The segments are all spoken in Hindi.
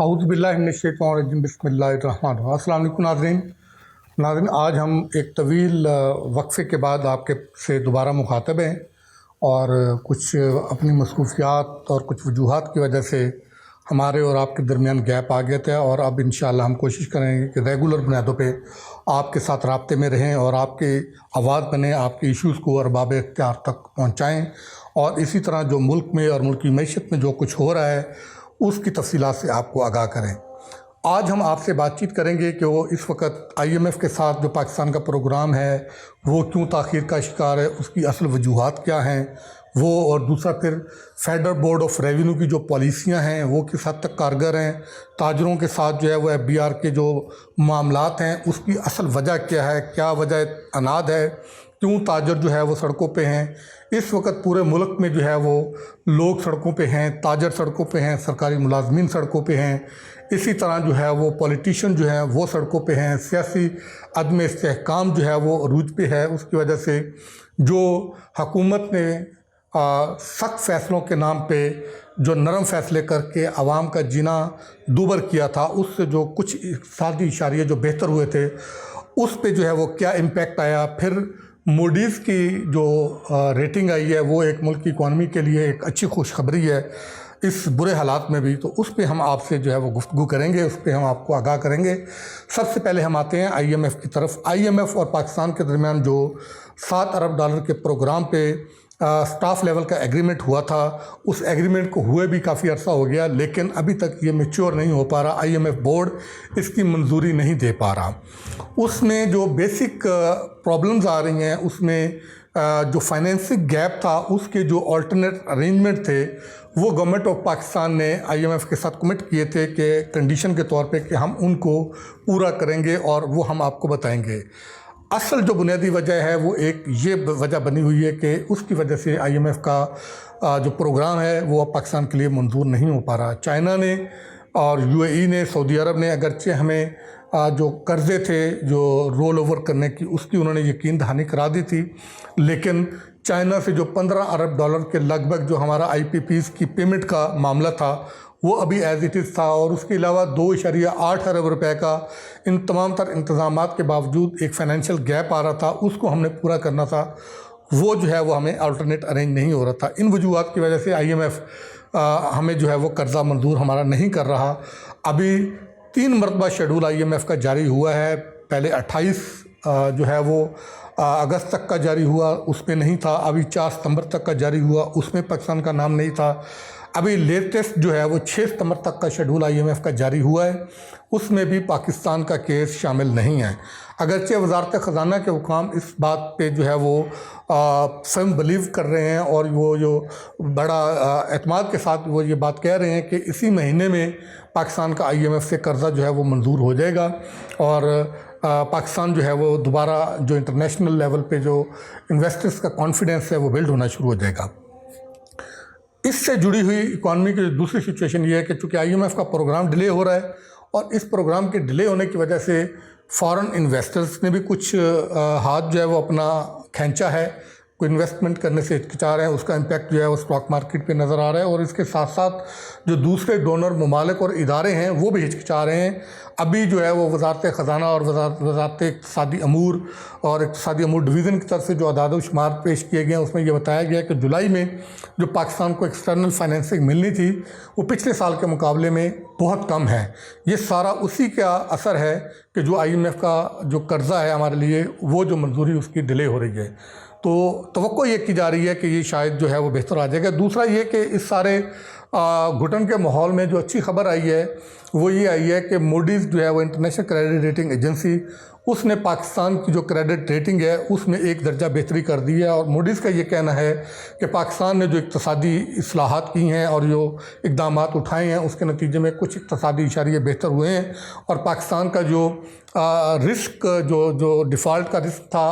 औज़ुबिल्लाहि बिस्मिल्लाहिर्रहमानिर्रहीम। अस्सलाम वालेकुम नाज़रीन, आज हम एक तवील वक्फ़े के बाद आपके से दोबारा मुखातब हैं और कुछ अपनी मसरूफ़ियात और कुछ वजूहात की वजह से हमारे और आपके दरमियान गैप आ गया था। और अब इंशाअल्लाह हम कोशिश करेंगे कि रेगुलर बुनियादों पे आपके साथ राब्ते में रहें और आपकी आवाज़ बने, आपके इश्यूज़ को अरबाब इख्तियार तक पहुँचाएँ और इसी तरह जो मुल्क में और मुल्क की मईशत में जो कुछ हो रहा है उसकी तफ़सीलात से आपको आगाह करें। आज हम आपसे बातचीत करेंगे कि वो इस वक्त IMF के साथ जो पाकिस्तान का प्रोग्राम है वो क्यों ताख़ीर का शिकार है, उसकी असल वजूहात क्या हैं वो, और दूसरा फिर फेडरल बोर्ड ऑफ रेवेन्यू की जो पॉलिसियाँ हैं वो किस हद तक कारगर हैं, ताजरों के साथ जो है वो FBR के जो मामलात हैं उसकी असल वजह क्या है, क्या वजह अनाद है, क्यों ताजर जो है वो सड़कों पे हैं। इस वक्त पूरे मुल्क में जो है वो लोग सड़कों पे हैं, ताजर सड़कों पे हैं, सरकारी मुलाजमीन सड़कों पे हैं, इसी तरह जो है वो पॉलिटिशियन जो हैं वो सड़कों पे हैं, सियासी अदम इस्तेहकाम जो है वो अरूज पे है। उसकी वजह से जो हुकूमत ने सख्त फ़ैसलों के नाम पे जो नरम फ़ैसले करके आवाम का जीना दूभर किया था, उससे जो कुछ इक़्तिसादी इशारे जो बेहतर हुए थे उस पे जो है वो क्या इम्पेक्ट आया। फिर मूडीज़ की जो रेटिंग आई है वो एक मुल्क की इकॉनमी के लिए एक अच्छी खुशखबरी है इस बुरे हालात में भी, तो उस पे हम आपसे जो है वो गुफ्तगू करेंगे, उस पे हम आपको आगाह करेंगे। सबसे पहले हम आते हैं IMF की तरफ। IMF और पाकिस्तान के दरमियान जो $7 अरब के प्रोग्राम पे स्टाफ लेवल का एग्रीमेंट हुआ था, उस एग्रीमेंट को हुए भी काफ़ी अर्सा हो गया, लेकिन अभी तक ये मैच्योर नहीं हो पा रहा। IMF बोर्ड इसकी मंजूरी नहीं दे पा रहा। उसमें जो बेसिक प्रॉब्लम्स आ रही हैं उसमें जो फाइनेंसिंग गैप था उसके जो अल्टरनेट अरेंजमेंट थे वो गवर्नमेंट ऑफ पाकिस्तान ने IMF के साथ कमिट किए थे कि कंडीशन के तौर पे कि हम उनको पूरा करेंगे और वो हम आपको बताएंगे। असल जो बुनियादी वजह है वो एक ये वजह बनी हुई है कि उसकी वजह से IMF का जो प्रोग्राम है वो अब पाकिस्तान के लिए मंजूर नहीं हो पा रहा। चाइना ने और UAE ने, सऊदी अरब ने अगरचे हमें जो कर्ज़े थे जो रोल ओवर करने की उसकी उन्होंने यकीन दहानी करा दी थी, लेकिन चाइना से जो $15 अरब के लगभग जो हमारा IPPs की पेमेंट का मामला था वो अभी एज़ इट इज़ था, और उसके अलावा 2.8 अरब रुपए का इन तमाम तर इंतज़ामात के बावजूद एक फ़ाइनेंशियल गैप आ रहा था, उसको हमने पूरा करना था, वो जो है वो हमें अल्टरनेट अरेंज नहीं हो रहा था। इन वजूहात की वजह से IMF हमें जो है वो कर्ज़ा मंजूर हमारा नहीं कर रहा। अभी 3 मरतबा शेड्यूल IMF का जारी हुआ है। पहले 28 जो है वो अगस्त तक का जारी हुआ, उसमें नहीं था। अभी 4 सितंबर तक का जारी हुआ, उसमें पाकिस्तान का नाम नहीं था। अभी लेटेस्ट जो है वो 6 सितंबर तक का शेड्यूल IMF का जारी हुआ है, उसमें भी पाकिस्तान का केस शामिल नहीं है। अगरचे वजारत ख़जाना के हुकाम इस बात पे जो है वो स्वयं बिलीव कर रहे हैं और वो जो बड़ा एतमाद के साथ वो ये बात कह रहे हैं कि इसी महीने में पाकिस्तान का IMF से कर्ज़ा जो है वो मंजूर हो जाएगा और पाकिस्तान जो है वो दोबारा जो इंटरनेशनल लेवल पे जो इन्वेस्टर्स का कॉन्फिडेंस है वो बिल्ड होना शुरू हो जाएगा। इससे जुड़ी हुई इकॉनमी की दूसरी सिचुएशन ये है कि चूँकि IMF का प्रोग्राम डिले हो रहा है और इस प्रोग्राम के डिले होने की वजह से फॉरेन इन्वेस्टर्स ने भी कुछ हाथ जो है वो अपना खींचा है, कोई इन्वेस्टमेंट करने से हिचकिचा रहे हैं। उसका इम्पैक्ट जो है वो स्टॉक मार्केट पे नज़र आ रहा है और इसके साथ साथ जो दूसरे डोनर ममालिक और इदारे हैं वो भी हिचकिचा रहे हैं। अभी जो है वो वजारत ख़जाना और वजारत इक़्तिसादी अमूर और इक़्तिसादी अमूर डिवीज़न की तरफ से जो अदाद शुमार पेश किए गए हैं उसमें यह बताया गया कि जुलाई में जो पाकिस्तान को एक्सटर्नल फाइनेंसिंग मिलनी थी वो पिछले साल के मुकाबले में बहुत कम है। ये सारा उसी का असर है कि जो IMF का जो कर्ज़ा है हमारे लिए वो जो मंजूरी उसकी डिले हो रही है। तो तवक्को ये की जा रही है कि ये शायद जो है वो बेहतर आ जाएगा। दूसरा ये कि इस सारे घुटन के माहौल में जो अच्छी खबर आई है वो ये आई है कि मूडीज़ जो है वो इंटरनेशनल क्रेडिट रेटिंग एजेंसी, उसने पाकिस्तान की जो क्रेडिट रेटिंग है उसमें एक दर्जा बेहतरी कर दी है। और मूडीज़ का ये कहना है कि पाकिस्तान ने जो इक़्तिसादी इस्लाहात की हैं और जो इक़दामात उठाए हैं उसके नतीजे में कुछ इक़्तिसादी इशारे बेहतर हुए हैं और पाकिस्तान का जो रिस्क जो डिफ़ॉल्ट का रिस्क था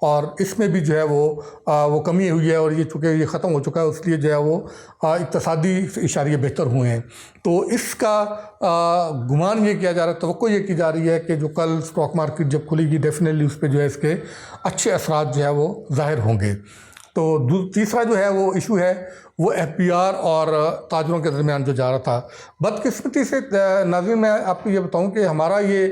और इसमें भी जो है वो कमी हुई है और ये चूँकि ये ख़त्म हो चुका है इसलिए जो है वो इक़्तिसादी इशारे बेहतर हुए हैं। तो इसका गुमान ये किया जा रहा है, तवक्को ये की जा रही है कि जो कल स्टॉक मार्केट जब खुलेगी डेफिनेटली उस पर जो है इसके अच्छे असरात जो है वो ज़ाहिर होंगे। तो तीसरा जो है वो इशू है वो एफबीआर और ताजरों के दरमियान जो जा रहा था। बदकिस्मती से नाज़रीन मैं आपको ये बताऊं कि हमारा ये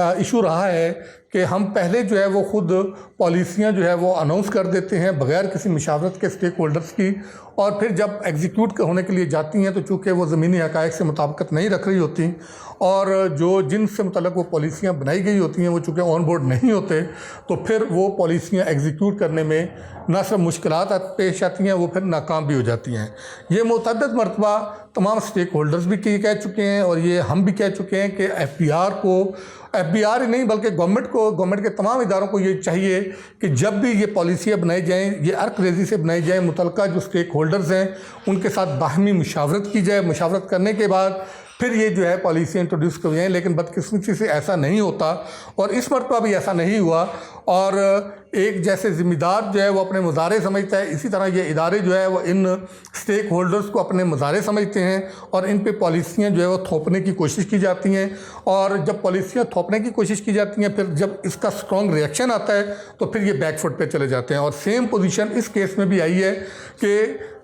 इशू रहा है कि हम पहले जो है वो ख़ुद पॉलिसियाँ जो है वो अनाउंस कर देते हैं बग़ैर किसी मशावरत के स्टेक होल्डर्स की, और फिर जब एग्जीक्यूट होने के लिए जाती हैं तो चूँकि वो ज़मीनी हक़ाइक़ से मुताबिकत नहीं रख रही होती और जो जिनसे मुतल्लक़ वो पॉलिसियाँ बनाई गई होती हैं वो चूँकि ऑन बोर्ड नहीं होते, तो फिर वो पॉलिसियाँ एग्जीक्यूट करने में न सिर्फ मुश्किलात पेश आती हैं, वो फिर नाकाम भी हो जाती हैं। ये मुतअद्दिद मरतबा तमाम स्टेक होल्डर्स भी कह चुके हैं और ये हम भी कह चुके हैं कि एफबीआर ही नहीं बल्कि गवर्नमेंट के तमाम इदारों को ये चाहिए कि जब भी ये पॉलिसियाँ बनाई जाएँ, ये अर्क रेज़ी से बनाई जाएँ, मुतल्लिक़ा जो स्टेक होल्डर्स हैं उनके साथ बाहमी मुशावरत की जाए। मुशावरत करने के बाद फिर ये जो है पॉलिसियाँ इंट्रोड्यूस कर जाएँ, लेकिन बदकिस्मती से ऐसा नहीं होता और इस मरतबा भी ऐसा नहीं हुआ। और एक जैसे ज़िम्मेदार जो है वो अपने मुजारे समझता है, इसी तरह ये इदारे जो है वो इन स्टेक होल्डर्स को अपने मुजारे समझते हैं और इन पे पॉलिसियाँ जो है वो थोपने की कोशिश की जाती हैं। और जब पॉलिसियाँ थोपने की कोशिश की जाती हैं, फिर जब इसका स्ट्रॉन्ग रिएक्शन आता है तो फिर ये बैकफुट पे चले जाते हैं। और सेम पोजीशन इस केस में भी आई है कि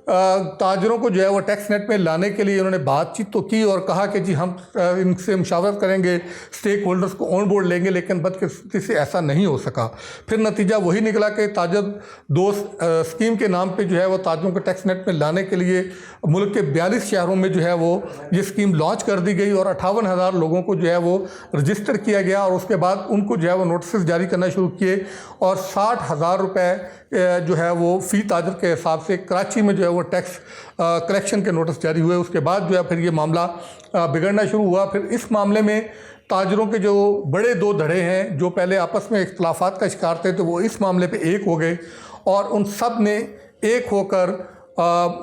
ताजरों को जो है वो टैक्स नेट में लाने के लिए उन्होंने बातचीत तो की और कहा कि जी हम इनसे मुशावरत करेंगे, स्टेक होल्डर्स को ऑन बोर्ड लेंगे, लेकिन बदकिस्मती से ऐसा नहीं हो सका। फिर नतीजा वही निकला कि ताजर दोस्त स्कीम के नाम पे जो है वो ताजरों को टैक्स नेट में लाने के लिए मुल्क के 42 शहरों में जो है वो ये स्कीम लॉन्च कर दी गई और 58,000 लोगों को जो है वो रजिस्टर किया गया और उसके बाद उनको जो है वो नोटिस जारी करना शुरू किए और 60,000 रुपये जो है वो फ़ी ताजर के हिसाब से कराची में जो है वो टैक्स कलेक्शन के नोटिस जारी हुए। उसके बाद जो है फिर ये मामला बिगड़ना शुरू हुआ। फिर इस मामले में ताजरों के जो बड़े दो धड़े हैं जो पहले आपस में इख्तलाफात का शिकार थे, तो वो इस मामले पे एक हो गए और उन सब ने एक होकर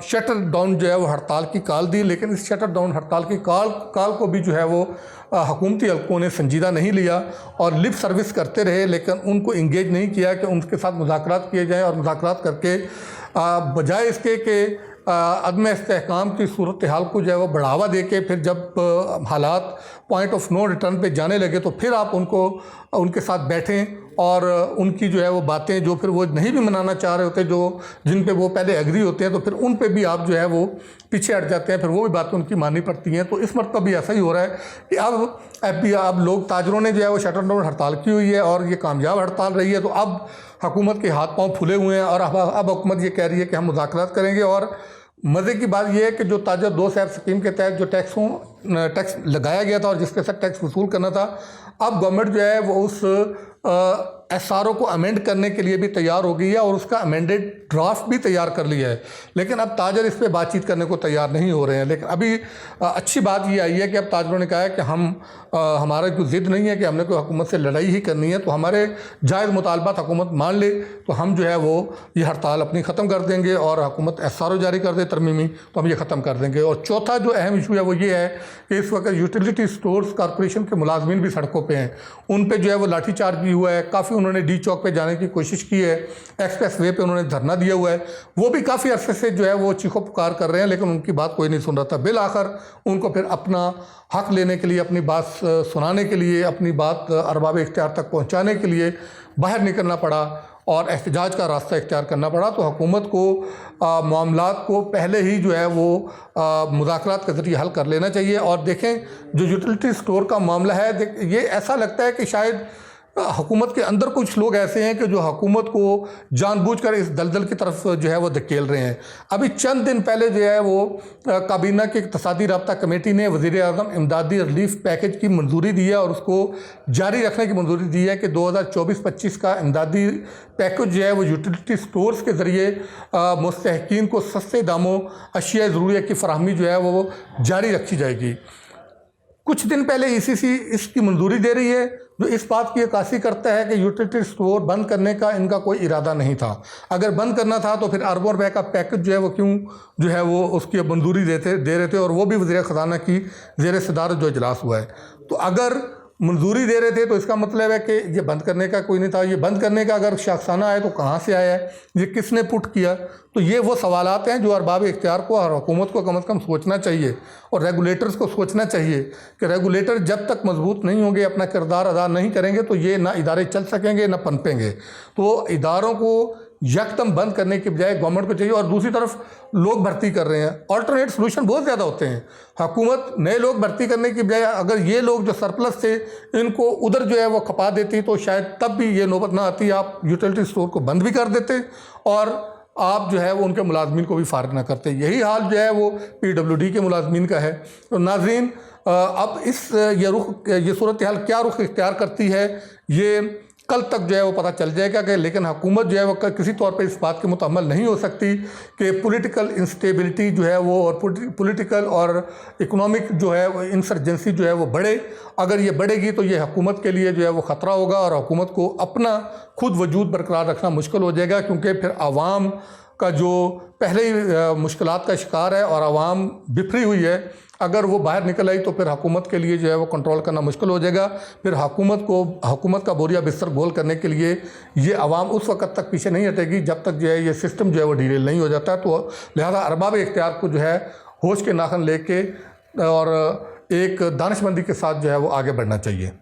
शटर डाउन जो है वो हड़ताल की कॉल दी। लेकिन इस शटर डाउन हड़ताल की कॉल को भी जो है वो हुकूमती हल्कों ने संजीदा नहीं लिया और लिप सर्विस करते रहे, लेकिन उनको इंगेज नहीं किया कि उनके साथ मुज़ाकरात किए जाएँ और मुज़ाकरात करके बजाय इसके कि अदम इस्तेहकाम की सूरत हाल को जो है वो बढ़ावा दे के फिर जब हालात पॉइंट ऑफ नो रिटर्न पे जाने लगे तो फिर आप उनके साथ बैठें और उनकी जो है वो बातें जो फिर वो नहीं भी मनाना चाह रहे होते, जो जिन पे वो पहले एग्री होते हैं, तो फिर उन पे भी आप जो है वो पीछे हट जाते हैं, फिर वो भी बातें उनकी माननी पड़ती हैं। तो इस मरतबा भी ऐसा ही हो रहा है कि अब लोग ताजरों ने जो है वो शटर डाउन हड़ताल की हुई है और ये कामयाब हड़ताल रही है। तो अब हुकूमत के हाथ पाँव फुले हुए हैं और अब हुकूमत ये कह रही है कि हम मुज़ाकरात करेंगे। और मज़े की बात यह है कि जो ताजर दो साहब स्कीम के तहत जो टैक्स लगाया गया था और जिसके साथ टैक्स वसूल करना था, अब गवर्नमेंट जो है वो उस एसआरओ को अमेंड करने के लिए भी तैयार हो गई है और उसका अमेंडेड ड्राफ्ट भी तैयार कर लिया है। लेकिन अब ताजर इस पे बातचीत करने को तैयार नहीं हो रहे हैं। लेकिन अभी अच्छी बात ये आई है कि अब ताजरों ने कहा है कि हमारा कोई ज़िद नहीं है कि हमने कोई हुकूमत से लड़ाई ही करनी है, तो हमारे जायज़ मुतालबात हुकूमत मान ले तो हम जो है वो ये हड़ताल अपनी ख़त्म कर देंगे और हुकूमत एसआरओ जारी कर दे तरमीमी, तो हम ये ख़त्म कर देंगे। और चौथा जो अहम इशू है वो ये है कि इस वक्त यूटिलिटी स्टोर्स कॉरपोरेशन के मुलाजमीन भी सड़कों पर हैं, उन पर जो है वो लाठीचार्ज भी हुआ है। काफ़ी उन्होंने डी चौक पे जाने की कोशिश की है, एक्सप्रेस वे पे उन्होंने धरना दिया हुआ है, वो भी काफ़ी अरसे से जो है वो चीखो पुकार कर रहे हैं, लेकिन उनकी बात कोई नहीं सुन रहा था। बिल आखिर उनको फिर अपना हक लेने के लिए, अपनी बात सुनाने के लिए, अपनी बात अरबाब इख्तियार तक पहुंचाने के लिए बाहर निकलना पड़ा और एहतजाज का रास्ता इख्तियार करना पड़ा। तो हुकूमत को मामलात को पहले ही जो है वो मुज़ाकरात के ज़रिए हल कर लेना चाहिए। और देखें जो यूटिलिटी स्टोर का मामला है, ये ऐसा लगता है कि शायद हुकूमत के अंदर कुछ लोग ऐसे हैं कि जो हुकूमत को जानबूझकर इस दलदल की तरफ जो है वो धकेल रहे हैं। अभी चंद दिन पहले जो है वो काबीना की इक़्तिसादी राब्ता कमेटी ने वज़ीर-ए-आज़म इमदादी रिलीफ पैकेज की मंजूरी दी है और उसको जारी रखने की मंजूरी दी है कि 2024-25 का इमदादी पैकेज जो है वो यूटिलिटी स्टोर्स के ज़रिए मुस्तहक़ीन को सस्ते दामों अशिया ज़रूरिया की फ़राहमी जो है वो जारी रखी जाएगी। कुछ दिन पहले ईसीसी इसकी मंजूरी दे रही है, जो इस बात की अक्कासी करता है कि यूटिलिटी स्टोर बंद करने का इनका कोई इरादा नहीं था। अगर बंद करना था तो फिर अरबों रुपए का पैकेज जो है वो क्यों जो है वो उसकी मंजूरी दे रहे थे, और वो भी वज़ीर ख़ज़ाना की ज़ेर सदारत जो इजलास हुआ है। तो अगर मंजूरी दे रहे थे तो इसका मतलब है कि ये बंद करने का कोई नहीं था। ये बंद करने का अगर शख्साना है तो कहाँ से आया है, ये किसने पुट किया? तो ये वो सवालात हैं जो अरबाब इख्तियार को और हुकूमत को कम अज़ कम सोचना चाहिए और रेगुलेटर्स को सोचना चाहिए कि रेगुलेटर जब तक मजबूत नहीं होंगे, अपना किरदार अदा नहीं करेंगे, तो ये ना इदारे चल सकेंगे ना पनपेंगे। तो इदारों को यकदम बंद करने की बजाय गवर्नमेंट को चाहिए। और दूसरी तरफ लोग भर्ती कर रहे हैं, ऑल्टरनेट सोल्यूशन बहुत ज़्यादा होते हैं। हुकूमत नए लोग भर्ती करने की बजाय अगर ये लोग जो सरप्लस थे इनको उधर जो है वो खपा देती तो शायद तब भी ये नौबत ना आती, आप यूटिलिटी स्टोर को बंद भी कर देते और आप जो है वो उनके मुलाजमीन को भी फारिग ना करते। यही हाल जो है वो PWD के मुलाजमीन का है। तो नाज़रीन, अब ये सूरत हाल क्या रुख इख्तियार करती है ये कल तक जो है वो पता चल जाएगा कि, लेकिन हुकूमत जो है वो किसी तौर पे इस बात के मुतहम्मल नहीं हो सकती कि पॉलिटिकल इंस्टेबिलिटी जो है वो और पॉलिटिकल और इकोनॉमिक जो है वो इंसर्जेंसी जो है वो बढ़े। अगर ये बढ़ेगी तो ये हुकूमत के लिए जो है वो ख़तरा होगा और हुकूमत को अपना खुद वजूद बरकरार रखना मुश्किल हो जाएगा, क्योंकि फिर आवाम का जो पहले ही मुश्किलात का शिकार है और आवाम बिखरी हुई है, अगर वो बाहर निकल आई तो फिर हुकूमत के लिए जो है वो कंट्रोल करना मुश्किल हो जाएगा। फिर हुकूमत का बोरिया बिस्तर गोल करने के लिए ये आवाम उस वक्त तक पीछे नहीं हटेगी जब तक जो है ये सिस्टम जो है वो ढील नहीं हो जाता। तो लिहाजा अरबाब इख्तियार को जो है होश के नाखन लेके और एक दानिशमंदी के साथ जो है वो आगे बढ़ना चाहिए।